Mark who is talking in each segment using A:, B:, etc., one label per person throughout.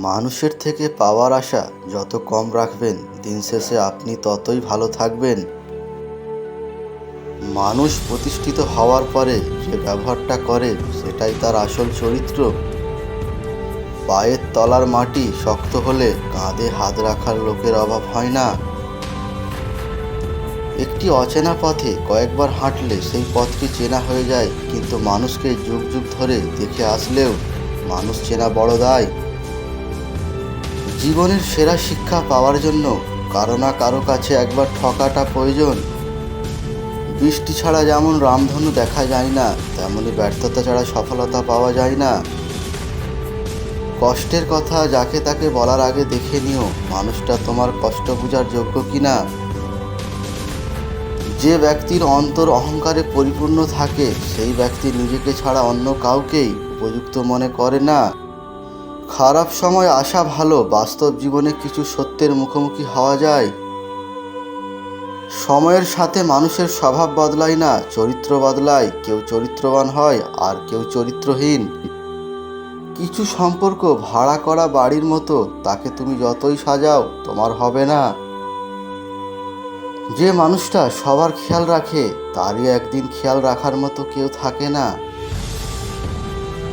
A: মানুষের থেকে পাওয়ার আশা যত কম রাখবেন, দিন শেষে আপনি ততই ভালো থাকবেন। মানুষ প্রতিষ্ঠিত হওয়ার পরে যে ব্যবহারটা করে সেটাই তার আসল চরিত্র। পায়ের তলার মাটি শক্ত হলে কাঁধে হাত রাখার লোকের অভাব হয় না। একটি অচেনা পথে কয়েকবার হাঁটলে সেই পথটি চেনা হয়ে যায়, কিন্তু মানুষকে যুগ যুগ ধরে দেখে আসলেও মানুষ চেনা বড় দায়। জীবনের সেরা শিক্ষা পাওয়ার জন্য কারো না কারো কাছে একবার ঠকাটা প্রয়োজন। বৃষ্টি ছাড়া যেমন রামধনু দেখা যায় না, তেমনি ব্যর্থতা ছাড়া সফলতা পাওয়া যায় না। কষ্টের কথা যাকে তাকে বলার আগে দেখে নিও মানুষটা তোমার কষ্ট বোঝার যোগ্য কিনা। যে ব্যক্তির অন্তর অহংকারে পরিপূর্ণ থাকে সেই ব্যক্তি নিজেকে ছাড়া অন্য কাউকেই উপযুক্ত মনে করে না। খারাপ সময় আসা ভালো, বাস্তব জীবনে কিছু সত্যের মুখোমুখি হওয়া যায়। সময়ের সাথে মানুষের স্বভাব বদলায় না, চরিত্র বদলায়। কেউ চরিত্রবান হয় আর কেউ চরিত্রহীন। কিছু সম্পর্ক ভাড়া করা বাড়ির মতো, তাকে তুমি যতই সাজাও তোমার হবে না। যে মানুষটা সবার খেয়াল রাখে তারই একদিন খেয়াল রাখার মতো কেউ থাকে না।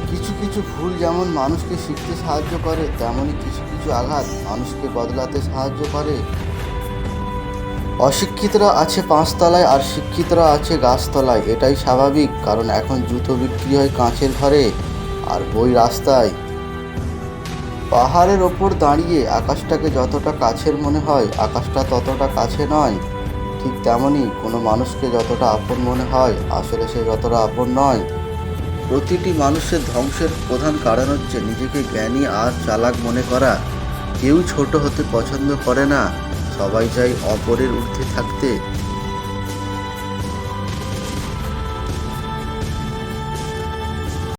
A: কিছু কিছু ভুল যেমন মানুষকে শিখতে সাহায্য করে, তেমনি কিছু কিছু আঘাত মানুষকে বদলাতে সাহায্য করে। অশিক্ষিতরা আছে পাঁচতলায় আর শিক্ষিতরা আছে গাছতলায়, এটাই স্বাভাবিক, কারণ এখন জুতো বিক্রি হয় কাঁচের ঘরে আর বই রাস্তায়। পাহাড়ের ওপর দাঁড়িয়ে আকাশটাকে যতটা কাছের মনে হয়, আকাশটা ততটা কাছে নয়। ঠিক তেমনই কোনো মানুষকে যতটা আপন মনে হয়, আসলে সে যতটা আপন নয়। প্রতিটি মানুষের ধ্বংসের প্রধান কারণ হচ্ছে নিজেকে জ্ঞানী আর চালাক মনে করা। কেউ ছোট হতে পছন্দ করে না, সবাই চায় অপরের ঊর্ধ্বে থাকতে।